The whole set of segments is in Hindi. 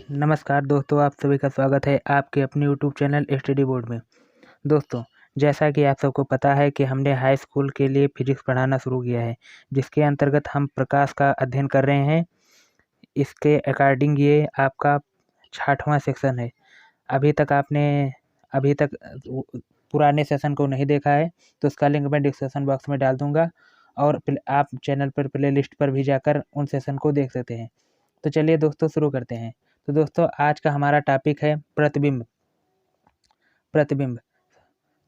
नमस्कार दोस्तों, आप सभी का स्वागत है आपके अपने यूट्यूब चैनल स्टडी बोर्ड में। दोस्तों, जैसा कि आप सबको पता है कि हमने हाई स्कूल के लिए फिजिक्स पढ़ाना शुरू किया है, जिसके अंतर्गत हम प्रकाश का अध्ययन कर रहे हैं। इसके अकॉर्डिंग ये आपका 6वां सेक्शन है। अभी तक पुराने सेशन को नहीं देखा है तो उसका लिंक मैं डिस्क्रिप्शन बॉक्स में डाल दूंगा और आप चैनल पर प्ले लिस्ट पर भी जाकर उन सेशन को देख सकते हैं। तो चलिए दोस्तों, शुरू करते हैं। तो दोस्तों, आज का हमारा टॉपिक है प्रतिबिंब। प्रतिबिंब।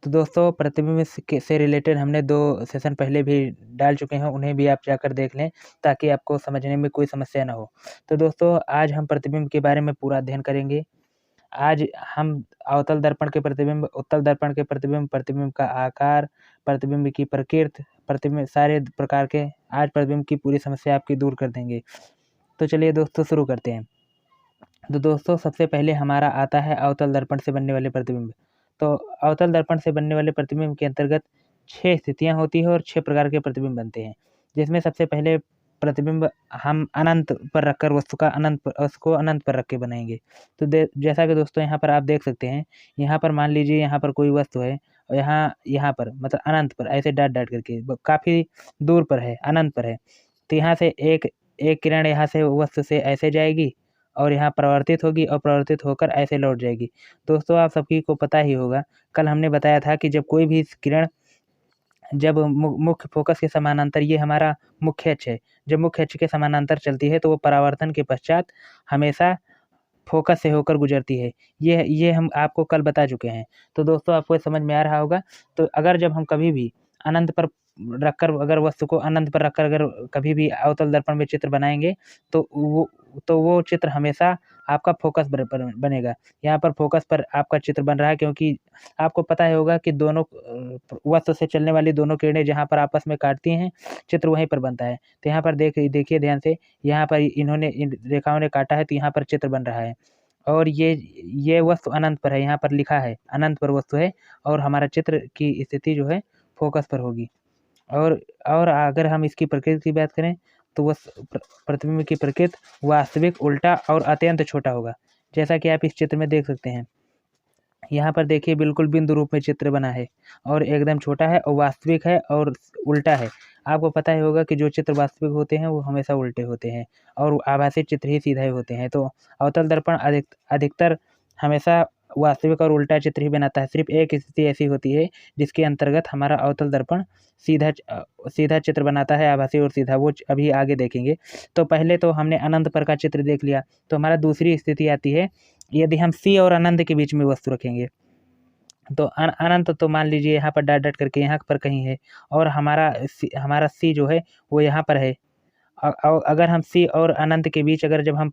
तो दोस्तों, प्रतिबिंब से रिलेटेड हमने 2 सेशन पहले भी डाल चुके हैं, उन्हें भी आप जाकर देख लें ताकि आपको समझने में कोई समस्या ना हो। तो दोस्तों, आज हम प्रतिबिंब के बारे में पूरा अध्ययन करेंगे। आज हम अवतल दर्पण के प्रतिबिंब, उत्तल दर्पण के प्रतिबिंब, प्रतिबिंब का आकार, प्रतिबिंब की प्रकृति, प्रतिबिंब सारे प्रकार के आज प्रतिबिंब की पूरी समस्या आपकी दूर कर देंगे। तो चलिए दोस्तों, शुरू करते हैं। तो दोस्तों, सबसे पहले हमारा आता है अवतल दर्पण से बनने वाले प्रतिबिंब। तो अवतल दर्पण से बनने वाले प्रतिबिंब के अंतर्गत 6 स्थितियां होती है और 6 प्रकार के प्रतिबिंब बनते हैं, जिसमें सबसे पहले प्रतिबिंब हम अनंत पर रखकर उसको अनंत पर रख के बनाएंगे। तो जैसा कि दोस्तों यहाँ पर आप देख सकते हैं, यहाँ पर मान लीजिए यहाँ पर कोई वस्तु है और यहाँ पर मतलब अनंत पर ऐसे डॉट डॉट करके काफ़ी दूर पर है, अनंत पर है। तो यहाँ से एक एक किरण यहाँ से वस्तु से ऐसे जाएगी और यहाँ प्रवर्तित होगी और प्रवर्तित होकर ऐसे लौट जाएगी। दोस्तों, आप सभी को पता ही होगा, कल हमने बताया था कि जब कोई भी किरण जब मुख्य फोकस के समानांतर, ये हमारा मुख्य अक्ष है, जब मुख्य अक्ष के समानांतर चलती है तो वो परावर्तन के पश्चात हमेशा फोकस से होकर गुजरती है। ये हम आपको कल बता चुके हैं। तो दोस्तों, आपको समझ में आ रहा होगा। तो अगर जब हम कभी भी अनंत पर रखकर, अगर वस्तु को अनंत पर रखकर अगर कभी भी अवतल दर्पण में चित्र बनाएंगे तो वो चित्र हमेशा आपका फोकस पर बनेगा। यहाँ पर फोकस पर आपका चित्र बन रहा है, क्योंकि आपको पता ही होगा कि दोनों वस्तु से चलने वाली दोनों किरणें जहाँ पर आपस में काटती हैं, चित्र वहीं पर बनता है। तो यहाँ पर देखिए ध्यान से, यहाँ पर इन्होंने इन रेखाओं ने काटा है तो यहाँ पर चित्र बन रहा है। और ये वस्तु अनंत पर है, यहाँ पर लिखा है अनंत पर वस्तु है और हमारा चित्र की स्थिति जो है फोकस पर होगी। और अगर हम इसकी प्रकृति की बात करें तो वह प्रतिबिंब की प्रकृति वास्तविक, उल्टा और अत्यंत छोटा होगा। जैसा कि आप इस चित्र में देख सकते हैं, यहाँ पर देखिए बिल्कुल बिंदु रूप में चित्र बना है और एकदम छोटा है और वास्तविक है और उल्टा है। आपको पता ही होगा कि जो चित्र वास्तविक होते हैं वो हमेशा उल्टे होते हैं और आभासी चित्र ही सीधे होते हैं। तो अवतल दर्पण अधिकतर हमेशा वास्तविक और उल्टा चित्र ही बनाता है। सिर्फ एक स्थिति ऐसी होती है जिसके अंतर्गत हमारा अवतल दर्पण सीधा चित्र बनाता है, आभासी और सीधा, वो अभी आगे देखेंगे। तो पहले तो हमने अनंत पर का चित्र देख लिया। तो हमारा दूसरी स्थिति आती है, यदि हम सी और अनंत के बीच में वस्तु रखेंगे। तो अनंत तो मान लीजिए यहाँ पर डॉट डॉट करके यहाँ पर कहीं है और हमारा सी जो है वो यहाँ पर है। अगर हम सी और अनंत के बीच अगर जब हम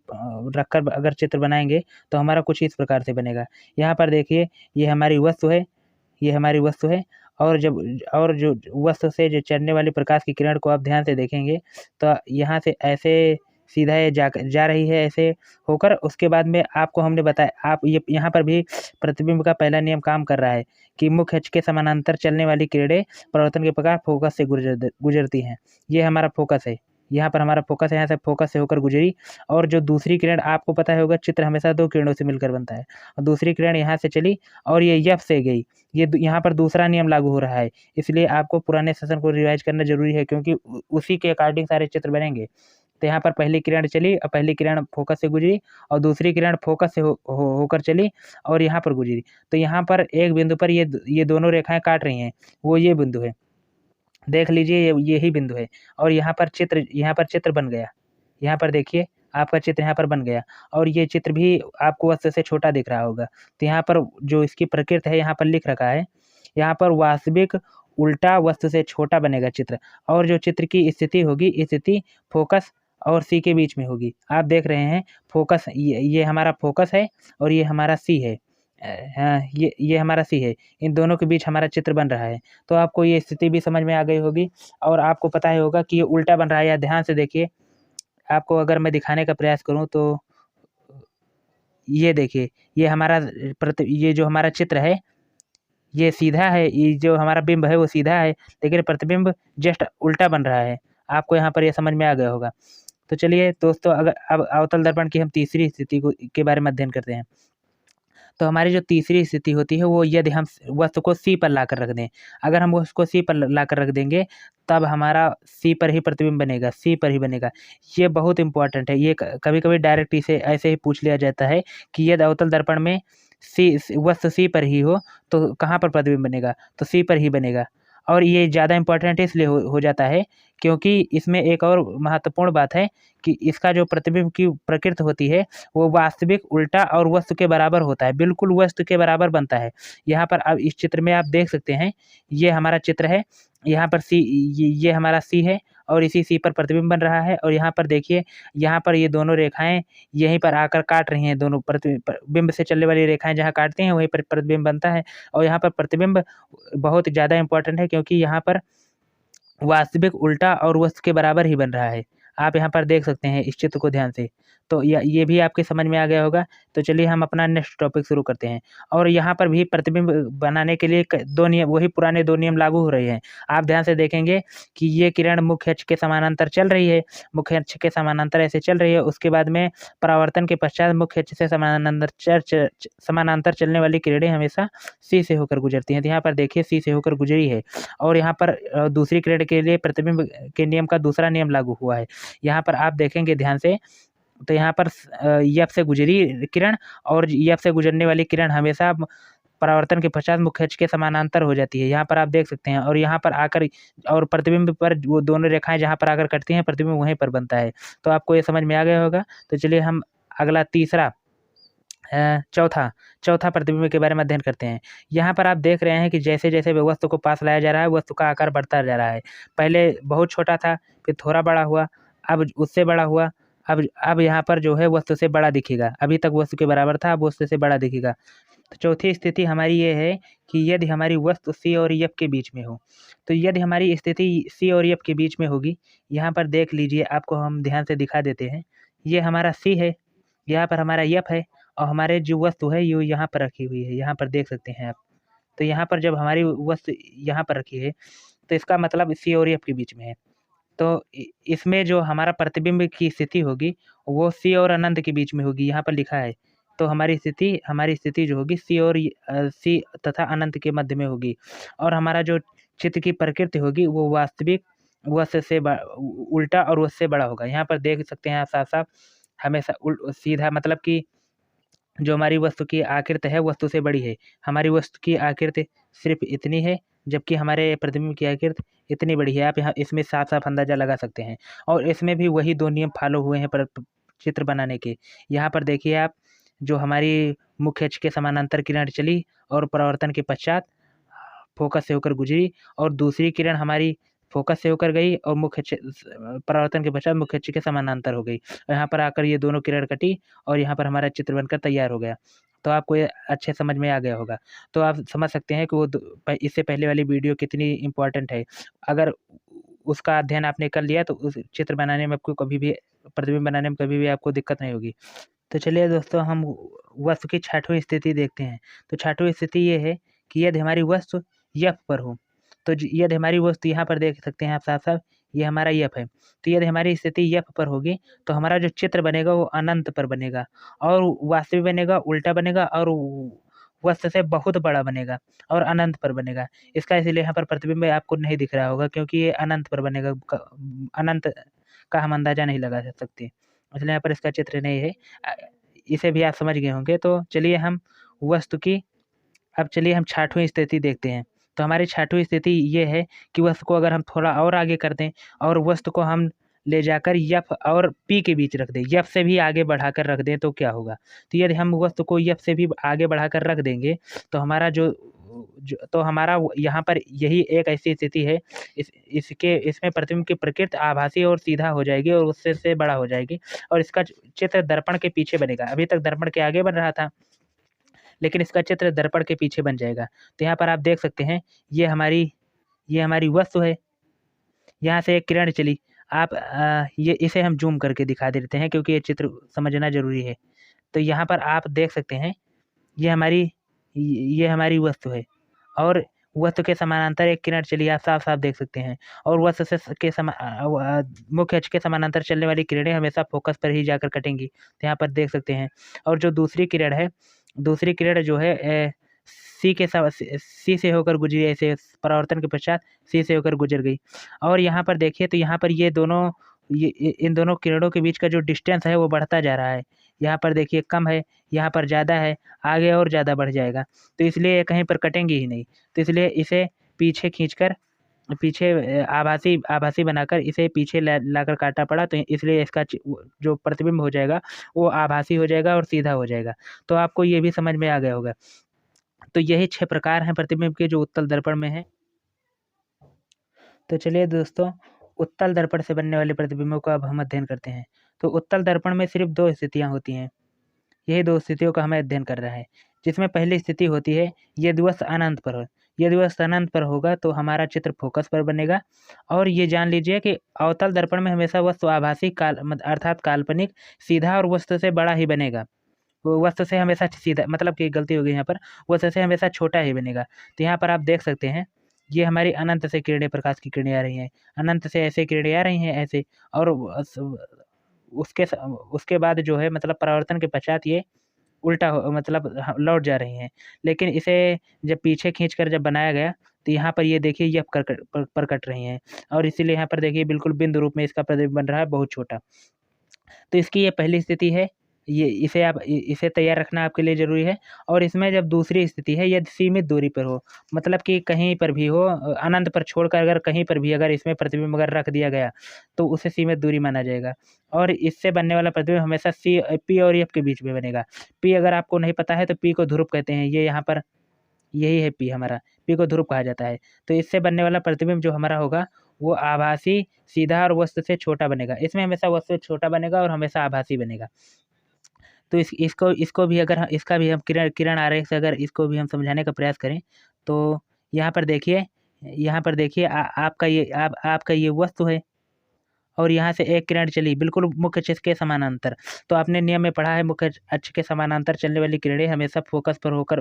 रखकर अगर चित्र बनाएंगे तो हमारा कुछ इस प्रकार से बनेगा। यहाँ पर देखिए, ये हमारी वस्तु है, ये हमारी वस्तु है और जो वस्तु से जो चढ़ने वाली प्रकाश की किरण को आप ध्यान से देखेंगे तो यहाँ से ऐसे सीधा ये जा रही है ऐसे होकर। उसके बाद में आपको हमने बताया, आप ये यहाँ पर भी प्रतिबिंब का पहला नियम काम कर रहा है कि मुख्य अक्ष के समानांतर चलने वाली किरणें परावर्तन के प्रकार फोकस से गुजरती हैं। ये हमारा फोकस है, यहाँ पर हमारा फोकस है, यहाँ से फोकस से होकर गुजरी। और जो दूसरी किरण, आपको पता होगा चित्र हमेशा 2 किरणों से मिलकर बनता है, और दूसरी किरण यहाँ से चली और ये यफ से गई। ये यहाँ पर दूसरा नियम लागू हो रहा है, इसलिए आपको पुराने सेशन को रिवाइज करना जरूरी है, क्योंकि उसी के अकॉर्डिंग सारे चित्र बनेंगे। तो यहाँ पर पहली किरण चली और पहली किरण फोकस से गुजरी और दूसरी किरण फोकस से होकर चली और यहाँ पर गुजरी। तो यहाँ पर एक बिंदु पर ये दोनों रेखाएं काट रही हैं, वो ये बिंदु है, देख लीजिए यही बिंदु है। और यहाँ पर चित्र बन गया। यहाँ पर देखिए, आपका चित्र यहाँ पर बन गया और ये चित्र भी आपको वस्तु से छोटा दिख रहा होगा। तो यहाँ पर जो इसकी प्रकृति है यहाँ पर लिख रखा है, यहाँ पर वास्तविक, उल्टा, वस्तु से छोटा बनेगा चित्र। और जो चित्र की स्थिति होगी, स्थिति फोकस और सी के बीच में होगी। आप देख रहे हैं फोकस, ये हमारा फोकस है और ये हमारा सी है। हाँ, ये हमारा सी है, इन दोनों के बीच हमारा चित्र बन रहा है। तो आपको ये स्थिति भी समझ में आ गई होगी और आपको पता ही होगा कि ये उल्टा बन रहा है। या ध्यान से देखिए, आपको अगर मैं दिखाने का प्रयास करूं तो ये देखिए, ये जो हमारा चित्र है ये सीधा है, ये जो हमारा बिंब है वो सीधा है, लेकिन प्रतिबिंब जस्ट उल्टा बन रहा है। आपको यहाँ पर ये समझ में आ गया होगा। तो चलिए दोस्तों, अगर अब अवतल दर्पण की हम तीसरी स्थिति को के बारे में अध्ययन करते हैं। तो हमारी जो तीसरी स्थिति होती है वो यदि हम वस्तु को सी पर लाकर रख दें। अगर हम उसको सी पर लाकर रख देंगे तब हमारा सी पर ही प्रतिबिंब बनेगा, सी पर ही बनेगा। ये बहुत इंपॉर्टेंट है। ये कभी-कभी डायरेक्ट इसे ऐसे ही पूछ लिया जाता है कि यदि अवतल दर्पण में वस्तु सी पर ही हो तो कहाँ पर प्रतिबिंब बनेगा? तो सी पर ही बनेगा। और ये ज़्यादा इम्पोर्टेंट इसलिए हो जाता है क्योंकि इसमें एक और महत्वपूर्ण बात है कि इसका जो प्रतिबिंब की प्रकृति होती है वो वास्तविक, उल्टा और वस्तु के बराबर होता है, बिल्कुल वस्तु के बराबर बनता है। यहाँ पर अब इस चित्र में आप देख सकते हैं, ये हमारा चित्र है। यहाँ पर ये हमारा सी है और इसी सी पर प्रतिबिंब बन रहा है और यहाँ पर देखिए, यहाँ पर ये दोनों रेखाएँ यहीं पर आकर काट रही हैं, दोनों बिंब से चलने वाली रेखाएँ जहाँ काटती हैं वहीं पर प्रतिबिंब बनता है। और यहाँ पर प्रतिबिंब बहुत ज़्यादा इम्पोर्टेंट है क्योंकि यहाँ पर वास्तविक, उल्टा और वस्तु के बराबर ही बन रहा है। आप यहाँ पर देख सकते हैं इस चित्र को ध्यान से। तो ये भी आपके समझ में आ गया होगा। तो चलिए हम अपना नेक्स्ट टॉपिक शुरू करते हैं। और यहाँ पर भी प्रतिबिंब बनाने के लिए 2 नियम, वही पुराने 2 नियम लागू हो रहे हैं। आप ध्यान से देखेंगे कि ये किरण मुख्य अक्ष के समानांतर चल रही है, मुख्य अक्ष के समानांतर ऐसे चल रही है, उसके बाद में परावर्तन के पश्चात मुख्य अक्ष से समानांतर चलने वाली किरणें हमेशा सी से होकर गुजरती हैं। तो यहाँ पर देखिए सी से होकर गुजरी है और यहाँ पर दूसरी किरण के लिए प्रतिबिंब के नियम का दूसरा नियम लागू हुआ है। यहाँ पर आप देखेंगे ध्यान से, तो यहाँ पर एफ से गुजरी किरण और एफ से गुजरने वाली किरण हमेशा परावर्तन के पश्चात मुख्य अक्ष के समानांतर हो जाती है। यहाँ पर आप देख सकते हैं और यहाँ पर आकर और प्रतिबिंब पर वो दोनों रेखाएं जहाँ पर आकर कटती हैं प्रतिबिंब वहीं पर बनता है। तो आपको ये समझ में आ गया होगा। तो चलिए हम अगला तीसरा चौथा प्रतिबिंब के बारे में अध्ययन करते हैं। यहाँ पर आप देख रहे हैं कि जैसे-जैसे वस्तु को पास लाया जा रहा है, वस्तु का आकार बढ़ता जा रहा है। पहले बहुत छोटा था, फिर थोड़ा बड़ा हुआ, अब उससे बड़ा हुआ, अब यहाँ पर जो है वस्तु से बड़ा दिखेगा। अभी तक वस्तु के बराबर था, अब वस्तु से बड़ा दिखेगा। तो चौथी स्थिति हमारी ये है कि यदि हमारी वस्तु सी और एफ के बीच में हो, तो यदि हमारी स्थिति सी और एफ के बीच में होगी, यहाँ पर देख लीजिए, आपको हम ध्यान से दिखा देते हैं। ये हमारा सी है, यहाँ पर हमारा एफ है और हमारे जो वस्तु है ये यहाँ पर रखी हुई है, यहाँ पर देख सकते हैं आप। तो यहाँ पर जब हमारी वस्तु यहाँ पर रखी है, तो इसका मतलब सी और एफ के बीच में है। तो इसमें जो हमारा प्रतिबिंब की स्थिति होगी, वो सी और अनंत के बीच में होगी, यहाँ पर लिखा है। तो हमारी स्थिति जो होगी सी तथा अनंत के मध्य में होगी और हमारा जो चित्र की प्रकृति होगी वो वास्तविक, वस्तु से उल्टा और उससे बड़ा होगा। यहाँ पर देख सकते हैं आप साफ-साफ, हमेशा सीधा, मतलब कि जो हमारी वस्तु की आकृति है वस्तु से बड़ी है। हमारी वस्तु की आकृति सिर्फ़ इतनी है, जबकि हमारे प्रतिबिंब की आकृति इतनी बड़ी है। आप यहाँ इसमें साफ-साफ अंदाज़ा लगा सकते हैं और इसमें भी वही 2 नियम फ़ॉलो हुए हैं चित्र बनाने के। यहाँ पर देखिए आप, जो हमारी मुख्य अक्ष के समानांतर किरण चली और परावर्तन के पश्चात फ़ोकस से होकर गुजरी और दूसरी किरण हमारी फ़ोकस से होकर गई और परावर्तन के पश्चात मुख्य अक्ष के समानांतर हो गई। यहाँ पर आकर ये दोनों किरण कटी और यहाँ पर हमारा चित्र बनकर तैयार हो गया। तो आपको ये अच्छे समझ में आ गया होगा। तो आप समझ सकते हैं कि वो इससे पहले वाली वीडियो कितनी इम्पोर्टेंट है। अगर उसका अध्ययन आपने कर लिया तो उस चित्र बनाने में आपको कभी भी, प्रतिबिंब बनाने में कभी भी आपको दिक्कत नहीं होगी। तो चलिए दोस्तों, हम वस्तु की 6वीं स्थिति देखते हैं। तो 6वीं स्थिति ये है कि यदि हमारी वस्तु एफ पर हो, तो यदि हमारी वस्तु यहाँ पर देख सकते हैं आप साफ-साफ, ये हमारा एफ है। तो यदि हमारी स्थिति एफ पर होगी तो हमारा जो चित्र बनेगा वो अनंत पर बनेगा और वास्तविक बनेगा, उल्टा बनेगा और वस्तु से बहुत बड़ा बनेगा और अनंत पर बनेगा। इसका इसीलिए यहाँ पर प्रतिबिंब आपको नहीं दिख रहा होगा क्योंकि ये अनंत पर बनेगा। अनंत का हम अंदाज़ा नहीं लगा सकते, इसलिए यहाँ पर इसका चित्र नहीं है। इसे भी आप समझ गए होंगे। तो चलिए हम वस्तु की अब चलिए हम 6वीं स्थिति देखते हैं। तो हमारी 6वीं स्थिति ये है कि वस्तु को अगर हम थोड़ा और आगे कर दें और वस्तु को हम ले जाकर एफ और पी के बीच रख दें, एफ से भी आगे बढ़ाकर रख दें तो क्या होगा? तो यदि हम वस्तु को एफ से भी आगे बढ़ाकर रख देंगे तो हमारा तो हमारा यहाँ पर यही एक ऐसी स्थिति है, इसमें प्रतिबिंब की प्रकृति आभासी और सीधा हो जाएगी और उससे से बड़ा हो जाएगी और इसका चित्र दर्पण के पीछे बनेगा। अभी तक दर्पण के आगे बन रहा था, लेकिन इसका चित्र दर्पण के पीछे बन जाएगा। तो यहाँ पर आप देख सकते हैं, ये हमारी वस्तु है। यहाँ से एक किरण चली। आप ये इसे हम ज़ूम करके दिखा देते हैं क्योंकि ये चित्र समझना ज़रूरी है। तो यहाँ पर आप देख सकते हैं, ये हमारी वस्तु है और वस्तु के समानांतर एक किरण चली, आप साफ साफ देख सकते हैं। और वस्तु से मुख्य अक्ष के समानांतर चलने वाली किरणें हमेशा फोकस पर ही जाकर कटेंगी, तो यहाँ पर देख सकते हैं। और जो दूसरी किरण है, दूसरी किरण जो है सी से होकर गुजरी, ऐसे परावर्तन के पश्चात सी से होकर गुजर गई। और यहाँ पर देखिए तो यहाँ पर ये दोनों, इन दोनों किरणों के बीच का जो डिस्टेंस है वो बढ़ता जा रहा है। यहाँ पर देखिए कम है, यहाँ पर ज़्यादा है, आगे और ज़्यादा बढ़ जाएगा, तो इसलिए ये कहीं पर कटेंगी ही नहीं। तो इसलिए इसे पीछे खींचकर, पीछे आभासी आभासी बनाकर इसे पीछे लाकर काटना पड़ा, तो इसलिए इसका जो प्रतिबिंब हो जाएगा वो आभासी हो जाएगा और सीधा हो जाएगा। तो आपको ये भी समझ में आ गया होगा। तो यही 6 प्रकार हैं प्रतिबिंब के जो उत्तल दर्पण में हैं। तो चलिए दोस्तों, उत्तल दर्पण से बनने वाले प्रतिबिंबों का अब हम अध्ययन करते हैं। तो उत्तल दर्पण में सिर्फ 2 स्थितियाँ होती हैं। यही 2 स्थितियों का हमें अध्ययन कर रहा है। जिसमें पहली स्थिति होती है यदि वस्तु अनंत पर हो। यदि वस्तु अनंत पर होगा तो हमारा चित्र फोकस पर बनेगा। और ये जान लीजिए कि अवतल दर्पण में हमेशा वस्तु आभासी अर्थात काल्पनिक, सीधा और वस्तु से बड़ा ही बनेगा। वो वस्तु से हमेशा सीधा, मतलब कि गलती हो गई यहाँ पर, वस्तु से हमेशा छोटा ही बनेगा। तो यहाँ पर आप देख सकते हैं, ये हमारी अनंत से किरणें, प्रकाश की किरणें आ रही हैं, अनंत से ऐसे किरणें आ रही हैं ऐसे, और उसके बाद जो है मतलब परावर्तन के पश्चात ये उल्टा मतलब लौट जा रही हैं। लेकिन इसे जब पीछे खींचकर जब बनाया गया तो यहाँ पर ये देखिए ये पर कट रही हैं, और इसीलिए यहाँ पर देखिए बिल्कुल बिंदु रूप में इसका प्रतिबिंब बन रहा है, बहुत छोटा। तो इसकी ये पहली स्थिति है, ये इसे तैयार रखना आपके लिए ज़रूरी है। और इसमें जब दूसरी स्थिति है, यदि सीमित दूरी पर हो, मतलब कि कहीं पर भी हो, अनंत पर छोड़कर अगर कहीं पर भी अगर इसमें प्रतिबिंब अगर रख दिया गया तो उसे सीमित दूरी माना जाएगा। और इससे बनने वाला प्रतिबिंब हमेशा पी और एफ के बीच में बनेगा। पी अगर आपको नहीं पता है तो पी को ध्रुव कहते हैं, ये यहाँ पर यही है पी हमारा, पी को ध्रुव कहा जाता है। तो इससे बनने वाला प्रतिबिंब जो हमारा होगा वो आभासी, सीधा और वस्तु से छोटा बनेगा। इसमें हमेशा वस्तु से छोटा बनेगा और हमेशा आभासी बनेगा। तो इसको भी अगर इसका भी हम किरण आरेख से अगर इसको भी हम समझाने का प्रयास करें तो यहाँ पर देखिए, आपका ये वस्तु है, और यहाँ से एक किरण चली बिल्कुल मुख्य अक्ष के समानांतर। तो आपने नियम में पढ़ा है, मुख्य अक्ष के समानांतर चलने वाली किरणें हमेशा फोकस पर होकर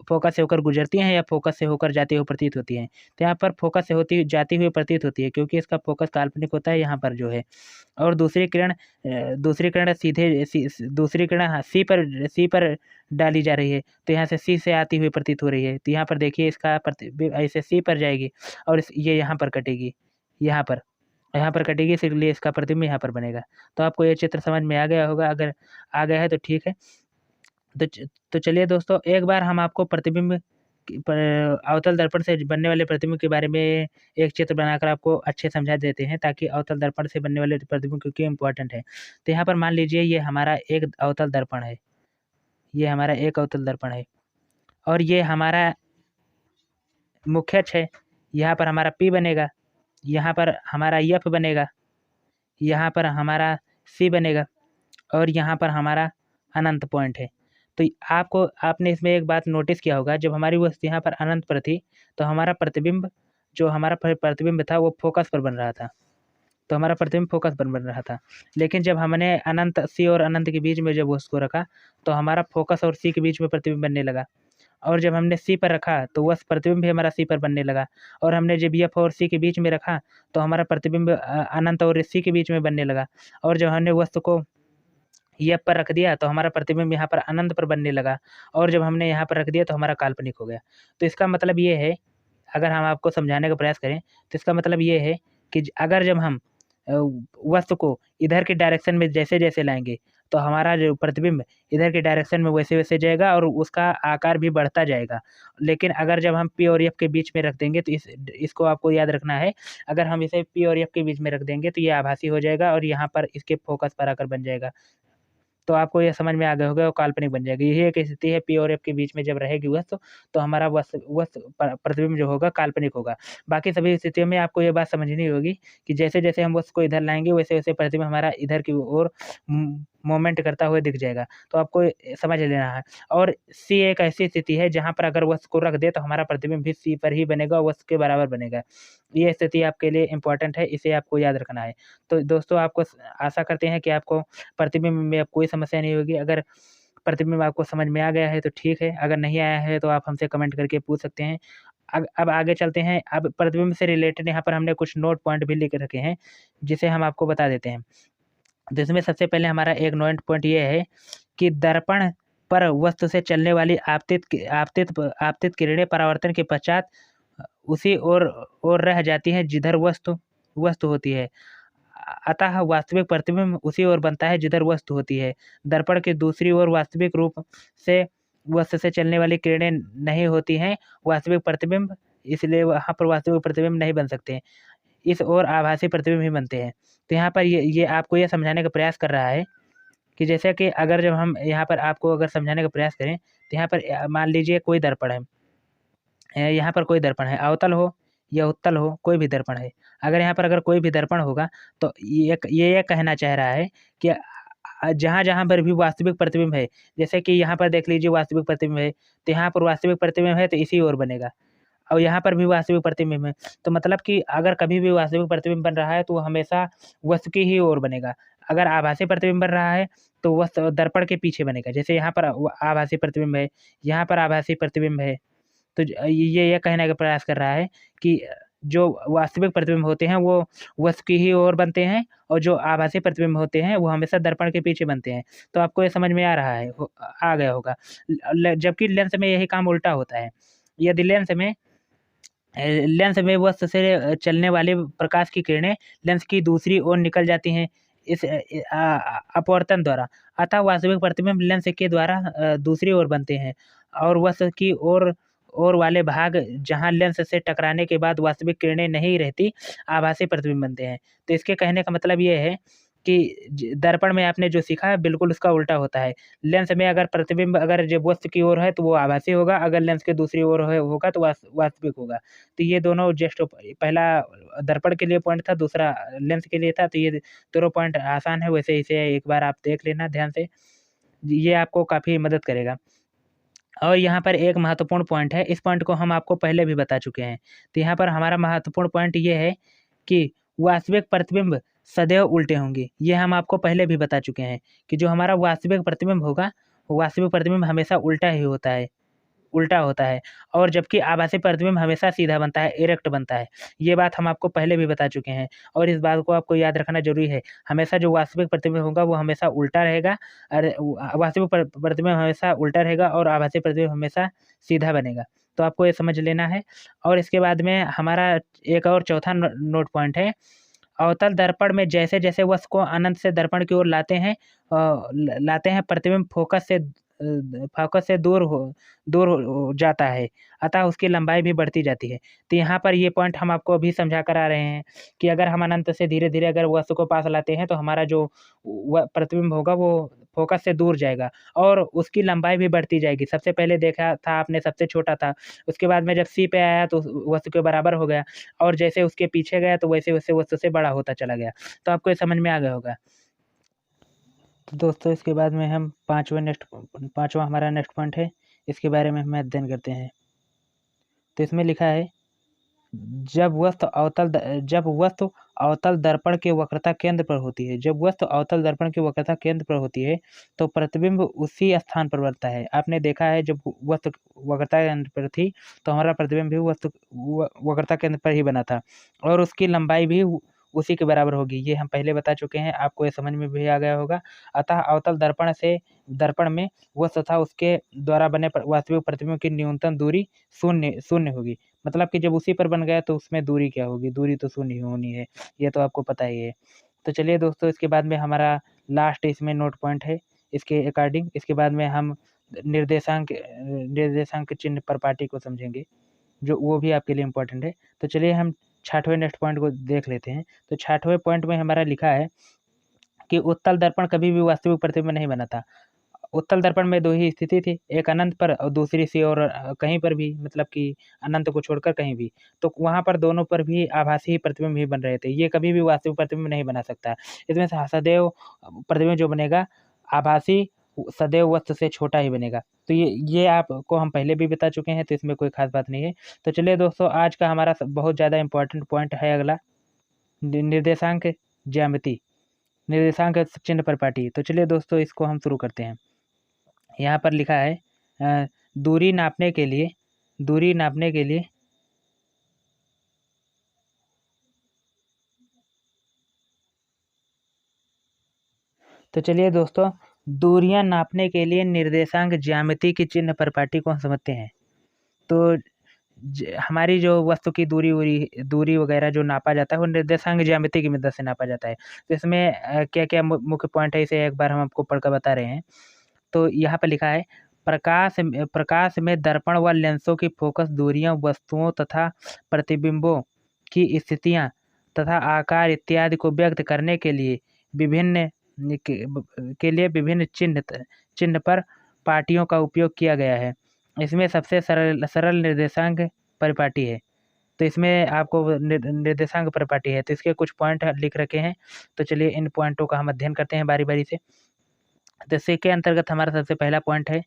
फोकस से होकर गुजरती हैं या फोकस से होकर जाती हुई प्रतीत होती हैं। तो यहाँ पर फोकस से होती जाती हुई प्रतीत होती है, क्योंकि इसका फोकस काल्पनिक होता है यहाँ पर जो है। और दूसरी किरण दूसरी किरण हाँ सी पर डाली जा रही है, तो यहाँ से सी से आती हुई प्रतीत हो रही है। तो यहाँ पर देखिए इसका ऐसे सी पर जाएगी और ये यहाँ पर कटेगी, यहाँ पर कटेगी, इसलिए इसका प्रतिबिंब यहाँ पर बनेगा। तो आपको ये चित्र समझ में आ गया होगा, अगर आ गया है तो ठीक है। तो चलिए दोस्तों, एक बार हम आपको प्रतिबिंब अवतल दर्पण से बनने वाले प्रतिबिंब के बारे में एक चित्र बनाकर आपको अच्छे समझा देते हैं, ताकि अवतल दर्पण से बनने वाले प्रतिबिंब क्योंकि इम्पोर्टेंट है। तो यहाँ पर मान लीजिए ये हमारा एक अवतल दर्पण है, ये हमारा एक अवतल दर्पण है, और ये हमारा मुख्य अक्ष है। यहाँ पर हमारा पी बनेगा, यहाँ पर हमारा एफ बनेगा, यहाँ पर हमारा सी बनेगा, और यहाँ पर हमारा अनंत पॉइंट है। तो आपने इसमें एक बात नोटिस किया होगा, जब हमारी वस्तु यहाँ पर अनंत पर थी तो हमारा प्रतिबिंब था वो फोकस पर बन रहा था, तो हमारा प्रतिबिंब फोकस पर बन रहा था। लेकिन जब हमने अनंत सी और अनंत के बीच में जब उसको रखा तो हमारा फोकस और सी के बीच में प्रतिबिंब बनने लगा। और जब हमने सी पर रखा तो वह प्रतिबिंब भी हमारा सी पर बनने लगा। और हमने जब एफ और सी के बीच में रखा तो हमारा प्रतिबिंब अनंत और सी के बीच में बनने लगा। और जब हमने वस्तु को एफ पर रख दिया तो हमारा प्रतिबिंब यहाँ पर अनंत पर बनने लगा, और जब हमने यहाँ पर रख दिया तो हमारा काल्पनिक हो गया। तो इसका मतलब ये है, अगर हम आपको समझाने का प्रयास करें तो इसका मतलब ये है कि अगर जब हम वस्तु को इधर के डायरेक्शन में जैसे जैसे लाएंगे तो हमारा जो प्रतिबिंब इधर के डायरेक्शन में वैसे वैसे जाएगा और उसका आकार भी बढ़ता जाएगा। लेकिन अगर जब हम पी और एफ के बीच में रख देंगे तो इसको आपको याद रखना है, अगर हम इसे पी और एफ के बीच में रख देंगे तो ये आभासी हो जाएगा और यहाँ पर इसके फोकस पर आकर बन जाएगा। तो आपको ये समझ में आ गया होगा, वो काल्पनिक बन जाएगी। यही एक स्थिति है पी और एफ के बीच में जब रहेगी वस्तु, तो हमारा वस्तु प्रतिबिंब जो होगा काल्पनिक होगा। बाकी सभी स्थितियों में आपको ये बात समझनी होगी कि जैसे जैसे हम वस्तु को इधर लाएंगे वैसे वैसे प्रतिबिंब हमारा इधर की ओर मूवमेंट करता हुआ दिख जाएगा। तो आपको समझ लेना है। और सी एक ऐसी स्थिति है जहाँ पर अगर वस्तु को रख दे तो हमारा प्रतिबिंब भी सी पर ही बनेगा, वस्तु के बराबर बनेगा। ये स्थिति आपके लिए इम्पोर्टेंट है, इसे आपको याद रखना है। तो दोस्तों, आपको आशा करते हैं कि आपको प्रतिबिंब में अब कोई समस्या नहीं होगी। अगर प्रतिबिंब आपको समझ में आ गया है तो ठीक है, अगर नहीं आया है तो आप हमसे कमेंट करके पूछ सकते हैं। अब आगे चलते हैं। अब प्रतिबिंब से रिलेटेड यहाँ पर हमने कुछ नोट पॉइंट भी लिख रखे हैं, जिसे हम आपको बता देते हैं। तो इसमें सबसे पहले हमारा एक नोट पॉइंट ये है कि दर्पण पर वस्तु से चलने वाली आपतित किरणें परावर्तन के पश्चात उसी ओर रह जाती हैं जिधर वस्तु वस्तु होती है। अतः वास्तविक प्रतिबिंब उसी ओर बनता है जिधर वस्तु होती है। दर्पण की दूसरी ओर वास्तविक रूप से वस्तु से चलने वाली किरणें नहीं होती हैं वास्तविक प्रतिबिंब, इसलिए वहाँ पर वास्तविक प्रतिबिंब नहीं बन सकते हैं। इस ओर आभासी प्रतिबिंब ही बनते हैं। तो यहाँ पर ये आपको ये समझाने का प्रयास कर रहा है कि जैसे कि अगर जब हम यहाँ पर आपको अगर समझाने का प्रयास करें, तो यहाँ पर मान लीजिए कोई दर्पण है, यहाँ पर कोई दर्पण है, अवतल हो या उत्तल हो, कोई भी दर्पण है। अगर यहाँ पर अगर कोई भी दर्पण होगा तो ये कहना चाह रहा है कि जहाँ जहाँ पर भी वास्तविक प्रतिबिंब है, जैसे कि यहाँ पर देख लीजिए वास्तविक प्रतिबिंब है, तो यहाँ पर वास्तविक प्रतिबिंब है तो इसी ओर बनेगा, और यहाँ पर भी वास्तविक प्रतिबिंब है। तो मतलब कि अगर कभी भी वास्तविक प्रतिबिंब बन रहा है तो वो हमेशा वस्तु की ही ओर बनेगा। अगर आभासी प्रतिबिंब बन रहा है तो वह दर्पण के पीछे बनेगा। जैसे यहाँ पर आभासी प्रतिबिंब है, यहाँ पर आभासी प्रतिबिंब है, तो ये कहने का प्रयास कर रहा है कि जो वास्तविक प्रतिबिंब होते हैं वो वस्तु की ही ओर बनते हैं, और जो आभासी प्रतिबिंब होते हैं वो हमेशा दर्पण के पीछे बनते हैं। तो आपको ये समझ में आ रहा है, आ गया होगा। जबकि लेंस में यही काम उल्टा होता है। यदि लेंस में वस्तु से चलने वाली प्रकाश की किरणें लेंस की दूसरी ओर निकल जाती हैं इस अपवर्तन द्वारा, अतः वास्तविक प्रतिबिंब लेंस के द्वारा दूसरी ओर बनते हैं, और वस्तु की ओर वाले भाग जहां लेंस से टकराने के बाद वास्तविक किरणें नहीं रहती, आभासी प्रतिबिंब बनते हैं। तो इसके कहने का मतलब ये है कि दर्पण में आपने जो सीखा है बिल्कुल उसका उल्टा होता है। लेंस में अगर प्रतिबिंब अगर जब वस्तु की ओर है तो वो आभासी होगा, अगर लेंस के दूसरी ओर होगा तो वास्तविक होगा। तो ये दोनों जस्ट पहला दर्पण के लिए पॉइंट था, दूसरा लेंस के लिए था। तो ये दोनों पॉइंट आसान है, वैसे इसे एक बार आप देख लेना ध्यान से, ये आपको काफ़ी मदद करेगा। और यहाँ पर एक महत्वपूर्ण पॉइंट है, इस पॉइंट को हम आपको पहले भी बता चुके हैं। तो यहाँ पर हमारा महत्वपूर्ण पॉइंट ये है कि वास्तविक प्रतिबिंब सदैव उल्टे होंगे। ये हम आपको पहले भी बता चुके हैं कि जो हमारा वास्तविक प्रतिबिंब होगा, वास्तविक प्रतिबिंब हमेशा उल्टा होता है, और जबकि आभासी प्रतिबिंब हमेशा सीधा बनता है, इरेक्ट बनता है। ये बात हम आपको पहले भी बता चुके हैं, और इस बात को आपको याद रखना जरूरी है। हमेशा जो वास्तविक प्रतिबिंब होगा वो हमेशा उल्टा रहेगा, और वास्तविक प्रतिबिंब हमेशा उल्टा रहेगा और आभासी प्रतिबिंब हमेशा सीधा बनेगा। तो आपको ये समझ लेना है। और इसके बाद में हमारा एक और चौथा नोट पॉइंट है, अवतल दर्पण में जैसे जैसे वस्तु को अनंत से दर्पण की ओर लाते हैं प्रतिबिंब फोकस से दूर हो जाता है, अतः उसकी लंबाई भी बढ़ती जाती है। तो यहाँ पर ये पॉइंट हम आपको अभी समझा कर आ रहे हैं कि अगर हम अनंत से धीरे धीरे अगर वस्तु को पास लाते हैं तो हमारा जो प्रतिबिंब होगा वो फोकस से दूर जाएगा, और उसकी लंबाई भी बढ़ती जाएगी। सबसे पहले देखा था आपने सबसे छोटा था, उसके बाद में जब सी पे आया तो वस्तु के बराबर हो गया, और जैसे उसके पीछे गया तो वैसे वैसे वस्तु से बड़ा होता चला गया। तो आपको ये समझ में आ गया होगा। तो दोस्तों इसके बाद में हम पांचवा हमारा नेक्स्ट पॉइंट है, इसके बारे में हम अध्ययन करते हैं। तो इसमें लिखा है, जब वस्तु अवतल दर्पण के वक्रता केंद्र पर होती है, जब वस्तु अवतल दर्पण के वक्रता केंद्र पर होती है तो प्रतिबिंब उसी स्थान पर बनता है। आपने देखा है जब वस्तु वक्रता केंद्र पर थी तो हमारा प्रतिबिंब भी वस्तु वक्रता केंद्र पर ही बना था, और उसकी लंबाई भी उसी के बराबर होगी। ये हम पहले बता चुके हैं, आपको ये समझ में भी आ गया होगा। अतः अवतल दर्पण में वस्तु तथा उसके द्वारा बने वास्तविक प्रतिबिंब की न्यूनतम दूरी शून्य होगी। मतलब कि जब उसी पर बन गया तो उसमें दूरी क्या होगी, दूरी तो शून्य ही होनी है, ये तो आपको पता ही है। तो चलिए दोस्तों, इसके बाद में हमारा लास्ट इसमें नोट पॉइंट है, इसके अकॉर्डिंग इसके बाद में हम निर्देशांक चिन्ह पर पार्टी को समझेंगे, जो वो भी आपके लिए इम्पोर्टेंट है। तो चलिए हम 6वें नेक्स्ट पॉइंट को देख लेते हैं। तो 6वें पॉइंट में हमारा लिखा है कि उत्तल दर्पण कभी भी वास्तविक प्रतिबिंब नहीं बना था। उत्तल दर्पण में दो ही स्थिति थी, एक अनंत पर और दूसरी सी और कहीं पर भी, मतलब कि अनंत को छोड़कर कहीं भी। तो वहाँ पर दोनों पर भी आभासी प्रतिबिंब ही बन रहे थे, ये कभी भी वास्तविक प्रतिबिंब नहीं बना सकता। इसमें से सदैव प्रतिबिंब जो बनेगा आभासी सदैव वस्तु से छोटा ही बनेगा। तो ये आपको हम पहले भी बता चुके हैं, तो इसमें कोई खास बात नहीं है। तो चलिए दोस्तों, आज का हमारा बहुत ज़्यादा इंपॉर्टेंट पॉइंट है अगला, निर्देशांक ज्यामिति, निर्देशांक चिन्ह पर पाटी। तो चलिए दोस्तों, इसको हम शुरू करते हैं। यहाँ पर लिखा है दूरी नापने के लिए तो चलिए दोस्तों, दूरियां नापने के लिए निर्देशांक ज्यामिति की चिन्ह परिपाटी को हम समझते हैं। तो हमारी जो वस्तु की दूरी वगैरह जो नापा जाता है वो निर्देशांक ज्यामिति की मदद से नापा जाता है। तो इसमें क्या क्या मुख्य पॉइंट है, इसे एक बार हम आपको पढ़कर बता रहे हैं। तो यहाँ पर लिखा है, प्रकाश में दर्पण व लेंसों की फोकस दूरियां वस्तुओं तथा प्रतिबिंबों की स्थितियां तथा आकार इत्यादि को व्यक्त करने के लिए विभिन्न विभिन्न चिन्ह पर पाटियों का उपयोग किया गया है। इसमें सबसे सरल निर्देशांक परिपाटी है। तो इसमें आपको निर्देशांक परिपाटी है, तो इसके कुछ पॉइंट लिख रखे हैं। तो चलिए इन पॉइंटों का हम अध्ययन करते हैं बारी बारी से। तो इसी के अंतर्गत हमारा सबसे पहला पॉइंट है,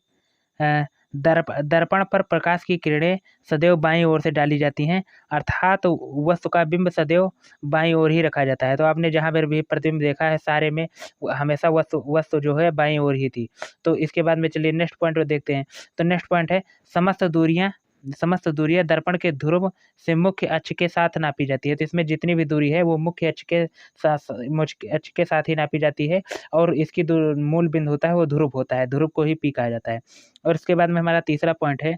दर्पण पर प्रकाश की किरणें सदैव बाईं ओर से डाली जाती हैं, अर्थात वस्तु का बिंब सदैव बाईं ओर ही रखा जाता है। तो आपने जहाँ पर भी प्रतिबिंब देखा है सारे में हमेशा वस्तु जो है बाईं ओर ही थी। तो इसके बाद में चलिए नेक्स्ट पॉइंट को देखते हैं। तो नेक्स्ट पॉइंट है, समस्त दूरियां दर्पण के ध्रुव से मुख्य अक्ष के साथ नापी जाती है। तो इसमें जितनी भी दूरी है वो मुख्य अक्ष के साथ ही नापी जाती है, और इसकी मूल बिंदु होता है वो ध्रुव होता है, ध्रुव को ही पी कहा जाता है। और इसके बाद में हमारा तीसरा पॉइंट है,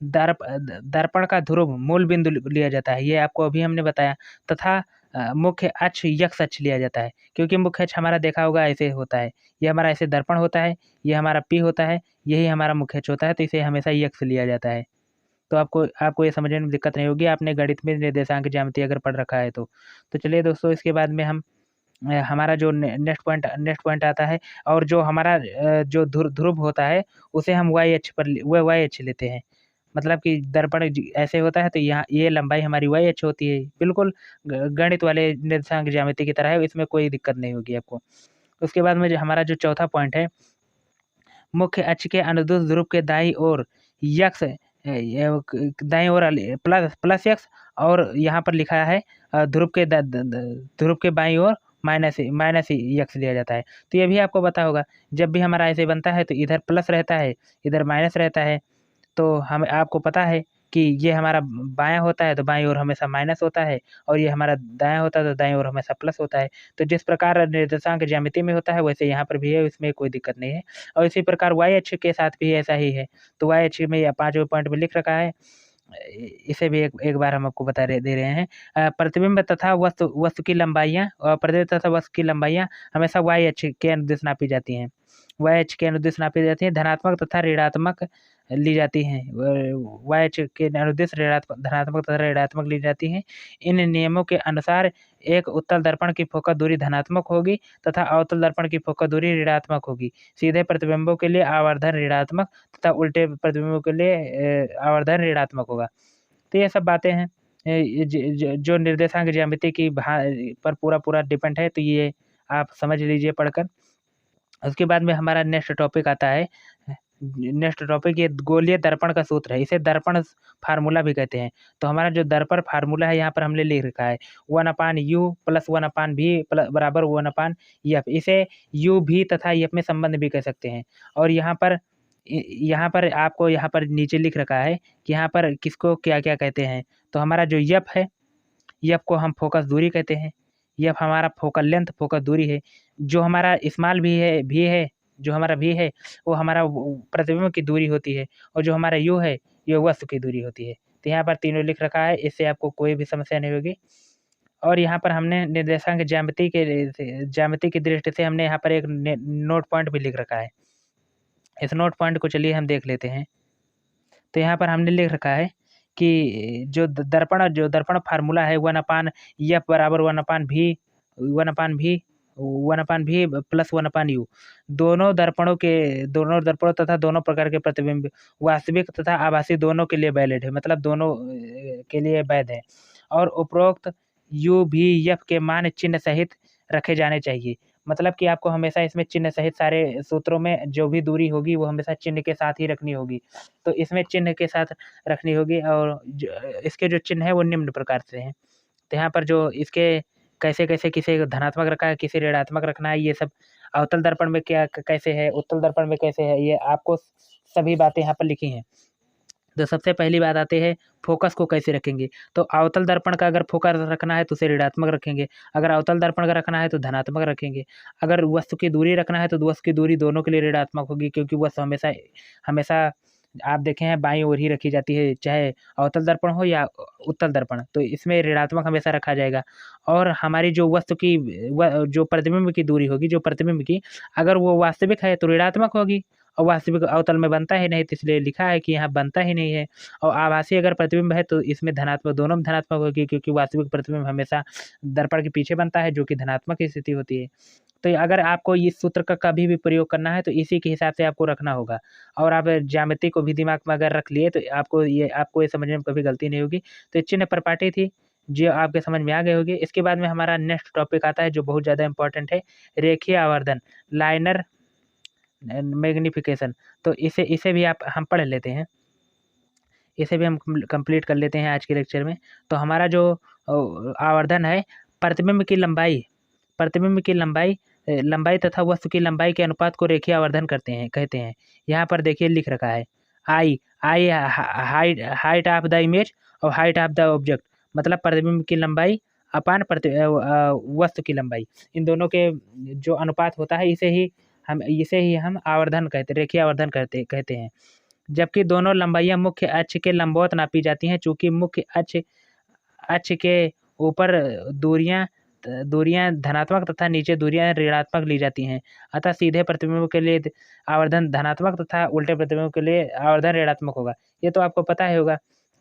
दर्पण का ध्रुव मूल बिंदु लिया जाता है, ये आपको अभी हमने बताया। तथा मुख्य अक्ष यक्ष अक्ष लिया जाता है, क्योंकि मुख्य अक्ष हमारा देखा होगा ऐसे होता है, ये हमारा ऐसे दर्पण होता है, ये हमारा पी होता है, यही हमारा मुख्य अक्ष होता है, तो इसे हमेशा यक्ष लिया जाता है। तो आपको ये समझने में दिक्कत नहीं होगी, आपने गणित में निर्देशांक ज्यामिति अगर पढ़ रखा है तो। चलिए दोस्तों, इसके बाद में हम हमारा जो नेक्स्ट पॉइंट आता है, और जो हमारा जो ध्रुव होता है उसे हम वाई अक्ष लेते हैं। मतलब कि दर्पण ऐसे होता है, तो यहाँ ये लंबाई हमारी वाई अक्ष होती है, बिल्कुल गणित वाले निर्देशांक ज्यामिति की तरह है, इसमें कोई दिक्कत नहीं होगी आपको। उसके बाद में जो हमारा जो चौथा पॉइंट है, मुख्य अक्ष के अनुदिश ध्रुव के दाईं ओर यक्ष दाईं ओर प्लस यक्ष, और यहाँ पर लिखा है ध्रुव के बाईं ओर माइनस यक्ष लिया जाता है। तो ये भी आपको पता होगा, जब भी हमारा ऐसे बनता है तो इधर प्लस रहता है, इधर माइनस रहता है। तो हम आपको पता है कि ये हमारा बायां होता है तो बाईं ओर हमेशा माइनस होता है, और ये हमारा दायां होता है तो दाईं ओर हमेशा प्लस होता है। तो जिस प्रकार निर्देशांक ज्यामिति में होता है वैसे यहाँ पर भी है, इसमें कोई दिक्कत नहीं है। और इसी प्रकार वाई अक्ष के साथ भी ऐसा ही है। तो वाई अक्ष में 5वें पॉइंट में लिख रखा है, इसे भी एक बार हम आपको दे रहे हैं। प्रतिबिंब तथा वस्तु की लंबाइयाँ और प्रतिबिंब तथा वस्तु की लंबाइयाँ हमेशा वाई अक्ष के अनुदिश नापी जाती हैं। वाई अक्ष के अनुदिश नापी जाती है, धनात्मक तथा ऋणात्मक ली जाती हैं। वाई अक्ष के अनुदिश धनात्मक तथा ऋणात्मक ली जाती हैं। इन नियमों के अनुसार एक उत्तल दर्पण की फोकस दूरी धनात्मक होगी तथा अवतल दर्पण की फोकस दूरी ऋणात्मक होगी। सीधे प्रतिबिंबों के लिए आवर्धन ऋणात्मक तथा उल्टे प्रतिबिंबों के लिए आवर्धन ऋणात्मक होगा। तो ये सब बातें हैं जो निर्देशांक ज्यामिति की पर पूरा डिपेंड है, तो ये आप समझ लीजिए पढ़कर। उसके बाद में हमारा नेक्स्ट टॉपिक आता है। नेक्स्ट टॉपिक ये गोलीय दर्पण का सूत्र है, इसे दर्पण फार्मूला भी कहते हैं। तो हमारा जो दर्पण फार्मूला है यहाँ पर हमने लिख रखा है 1/u + 1/v बराबर 1/f। इसे u भी तथा f में संबंध भी कह सकते हैं। और यहाँ पर आपको यहाँ पर नीचे लिख रखा है कि यहाँ पर किसको क्या क्या कहते हैं। तो हमारा जो यफ है, यफ को हम फोकस दूरी कहते हैं। यफ हमारा फोकल लेंथ फोकस दूरी है। जो हमारा स्मॉल भी है जो हमारा भी है वो हमारा प्रतिबिंब की दूरी होती है, और जो हमारा यू है ये वस्तु की दूरी होती है। तो यहाँ पर तीनों लिख रखा है, इससे आपको कोई भी समस्या नहीं होगी। और यहाँ पर हमने निर्देशांक ज्यामिति की दृष्टि से हमने यहाँ पर एक नोट पॉइंट भी लिख रखा है। इस नोट पॉइंट को चलिए हम देख लेते हैं। तो यहाँ पर हमने लिख रखा है कि जो दर्पण फार्मूला है 1/f बराबर 1/v + 1/u। दोनों दर्पणों तथा दोनों प्रकार के प्रतिबिंब वास्तविक तथा आभासी दोनों के लिए वैलिड है, मतलब दोनों के लिए वैध है। और उपरोक्त u v f के मान चिन्ह सहित रखे जाने चाहिए। मतलब कि आपको हमेशा इसमें चिन्ह सहित सारे सूत्रों में जो भी दूरी होगी वो हमेशा चिन्ह के साथ ही रखनी होगी। तो इसमें चिन्ह के साथ रखनी होगी, और इसके जो चिन्ह है वो निम्न प्रकार से हैं। तो यहाँ पर जो इसके कैसे किसे धनात्मक रखा है, किसे ऋणात्मक रखना है, ये सब अवतल दर्पण में क्या कैसे है, उत्तल दर्पण में कैसे है, ये आपको सभी बातें यहाँ पर लिखी हैं। तो सबसे पहली बात आती है फोकस को कैसे रखेंगे। तो अवतल दर्पण का अगर फोकस रखना है तो उसे ऋणात्मक रखेंगे, अगर अवतल दर्पण का रखना है तो धनात्मक रखेंगे, अगर वस्तु की दूरी रखना है तो वस्तु की दूरी दोनों के लिए ऋणात्मक होगी, क्योंकि वस्तु हमेशा हमेशा आप देखें हैं बाईं ओर ही रखी जाती है, चाहे अवतल दर्पण हो या उत्तल दर्पण, तो इसमें ऋणात्मक हमेशा रखा जाएगा। और हमारी जो वस्तु की जो प्रतिबिंब की दूरी होगी, जो प्रतिबिंब की, अगर वो वास्तविक है तो ऋणात्मक होगी, और वास्तविक अवतल में बनता ही नहीं, तो इसलिए लिखा है कि यहाँ बनता ही नहीं है। और आभासी अगर प्रतिबिंब है तो इसमें धनात्मक, दोनों में धनात्मक होगी, क्योंकि वास्तविक प्रतिबिंब हमेशा दर्पण के पीछे बनता है, जो कि धनात्मक की स्थिति होती है। तो अगर आपको इस सूत्र का कभी भी प्रयोग करना है तो इसी के हिसाब से आपको रखना होगा। और आप ज्यामिति को भी दिमाग में अगर रख लिए तो आपको ये समझने में कभी गलती नहीं होगी। तो चिन्ह प्रपाटी थी जो आपके समझ में आ गई होगी। इसके बाद में हमारा नेक्स्ट टॉपिक आता है जो बहुत ज़्यादा इंपॉर्टेंट है, रेखीय आवर्धन, लाइनर मैग्निफिकेशन। तो इसे इसे भी आप हम पढ़ लेते हैं, इसे भी हम कंप्लीट कर लेते हैं आज के लेक्चर में। तो हमारा जो आवर्धन है, प्रतिबिंब की लंबाई, प्रतिबिंब की लंबाई तथा वस्तु की लंबाई के अनुपात को रेखीय आवर्धन कहते हैं। यहाँ पर देखिए लिख रखा है आई आई हाइट ऑफ द इमेज और हाइट ऑफ द ऑब्जेक्ट, मतलब प्रतिबिंब की लंबाई अपान वस्तु की लंबाई, इन दोनों के जो अनुपात होता है इसे ही हम आवर्धन रेखीय आवर्धन कहते हैं। जबकि दोनों लंबाइयाँ मुख्य अक्ष के लंबवत नापी जाती हैं, चूंकि मुख्य अक्ष के ऊपर दूरियां दूरियां धनात्मक तथा नीचे दूरियां ऋणात्मक ली जाती हैं। अतः सीधे प्रतिबिंब के लिए आवर्धन धनात्मक तथा उल्टे प्रतिबिंब के लिए आवर्धन ऋणात्मक होगा। ये तो आपको पता ही होगा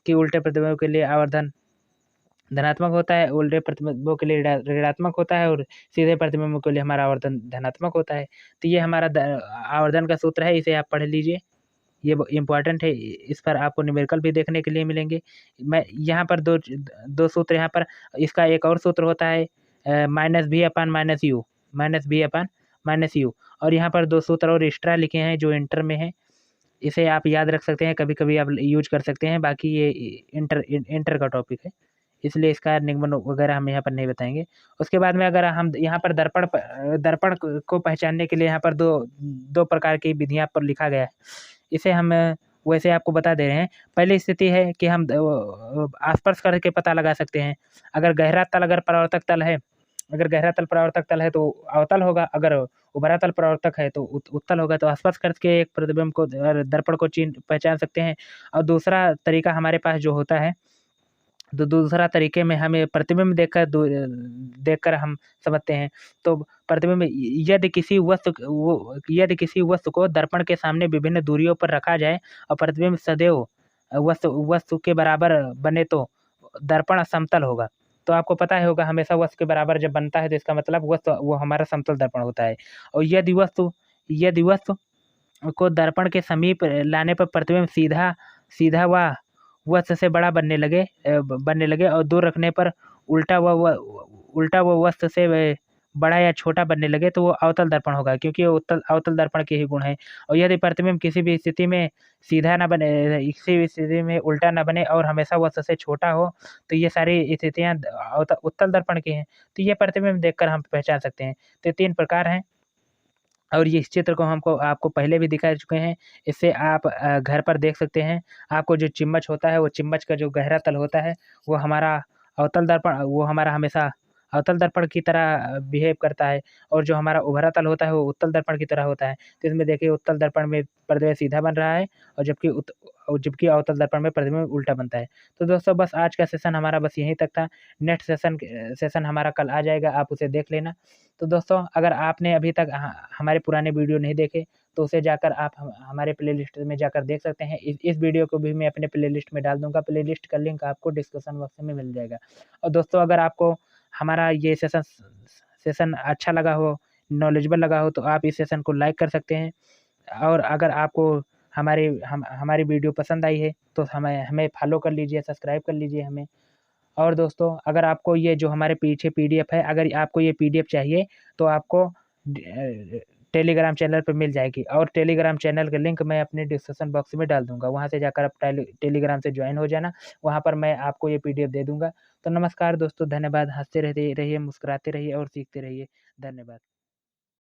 कि उल्टे प्रतिबिंब के लिए आवर्धन धनात्मक होता है, उल्टे प्रतिबिंबों के लिए ऋणात्मक होता है, और सीधे प्रतिबिंबों के लिए हमारा आवर्धन धनात्मक होता है। तो ये हमारा आवर्धन का सूत्र है, इसे आप पढ़ लीजिए, ये इम्पॉर्टेंट है। इस पर आपको न्यूमेरिकल भी देखने के लिए मिलेंगे। मैं यहाँ पर दो सूत्र, यहाँ पर इसका एक और सूत्र होता है माइनस भी अपान माइनस यू, माइनस भी अपान माइनस यू। और यहाँ पर दो सूत्र और एक्स्ट्रा लिखे हैं जो इंटर में है, इसे आप याद रख सकते हैं, कभी कभी आप यूज कर सकते हैं। बाकी ये इंटर का टॉपिक है, इसलिए इसका निगमन वगैरह हम यहाँ पर नहीं बताएंगे। उसके बाद में अगर हम यहाँ पर दर्पण को पहचानने के लिए यहाँ पर दो प्रकार की विधियाँ पर लिखा गया है, इसे हम वैसे आपको बता दे रहे हैं। पहली स्थिति है कि हम आसपास करके पता लगा सकते हैं। अगर गहरा तल अगर परावर्तक तल है, अगर गहरा तल परावर्तक तल है तो अवतल होगा, अगर उभरा तल परावर्तक है तो उत्तल होगा। तो आसपास करके एक प्रतिबिंब को दर्पण को पहचान सकते हैं। और दूसरा तरीका हमारे पास जो होता है, तो दूसरा तरीके में हमें प्रतिबिंब देखकर हम समझते हैं। तो प्रतिबिंब यदि किसी वस्तु को दर्पण के सामने विभिन्न दूरियों पर रखा जाए और प्रतिबिंब सदैव वस्तु के बराबर बने तो दर्पण समतल होगा। तो आपको पता ही होगा, हमेशा वस्तु के बराबर जब बनता है तो इसका मतलब वस्तु वो हमारा समतल दर्पण होता है। और यदि वस्तु को दर्पण के समीप लाने पर प्रतिबिंब सीधा सीधा व वस्तु से बड़ा बनने लगे और दूर रखने पर उल्टा व वस्तु से बड़ा या छोटा बनने लगे तो वो अवतल दर्पण होगा, क्योंकि वो अवतल दर्पण के ही गुण है। और यदि प्रतिबिंब किसी भी स्थिति में सीधा ना बने, किसी भी स्थिति में उल्टा ना बने और हमेशा वस्तु से छोटा हो, तो ये सारी स्थितियाँ उत्तल दर्पण की हैं। तो ये प्रतिबिंब देखकर हम पहचान सकते हैं। तो ये 3 प्रकार हैं, और ये इस चित्र को आपको पहले भी दिखा चुके हैं। इससे आप घर पर देख सकते हैं। आपको जो चिम्मच होता है, वो चिम्मच का जो गहरा तल होता है वो हमारा हमेशा अवतल दर्पण की तरह बिहेव करता है, और जो हमारा उभरा तल होता है वो उत्तल दर्पण की तरह होता है। तो इसमें देखिए उत्तल दर्पण में प्रतिबिंब सीधा बन रहा है, और जबकि अवतल दर्पण में प्रतिबिंब उल्टा बनता है। तो दोस्तों बस आज का सेशन हमारा बस यहीं तक था। नेक्स्ट सेशन हमारा कल आ जाएगा, आप उसे देख लेना। तो दोस्तों अगर आपने अभी तक हमारे पुराने वीडियो नहीं देखे तो उसे जाकर आप हमारे प्लेलिस्ट में जाकर देख सकते हैं। इस वीडियो को भी मैं अपने प्लेलिस्ट में डाल दूंगा, प्लेलिस्ट का लिंक आपको डिस्क्रिप्शन बॉक्स में मिल जाएगा। और दोस्तों अगर आपको हमारा ये सेशन अच्छा लगा हो, नॉलेजेबल लगा हो, तो आप इस सेशन को लाइक कर सकते हैं। और अगर आपको हमारी वीडियो पसंद आई है तो हमें फॉलो कर लीजिए, सब्सक्राइब कर लीजिए हमें। और दोस्तों अगर आपको ये जो हमारे पीछे पीडीएफ है, अगर आपको ये पीडीएफ चाहिए तो आपको टेलीग्राम चैनल पर मिल जाएगी, और टेलीग्राम चैनल का लिंक मैं अपने डिस्क्रिप्शन बॉक्स में डाल दूंगा। वहां से जाकर आप टेलीग्राम से ज्वाइन हो जाना, वहां पर मैं आपको ये पीडीएफ दे दूंगा। तो नमस्कार दोस्तों, धन्यवाद। हंसते रहिए, मुस्कुराते रहिए और सीखते रहिए। धन्यवाद।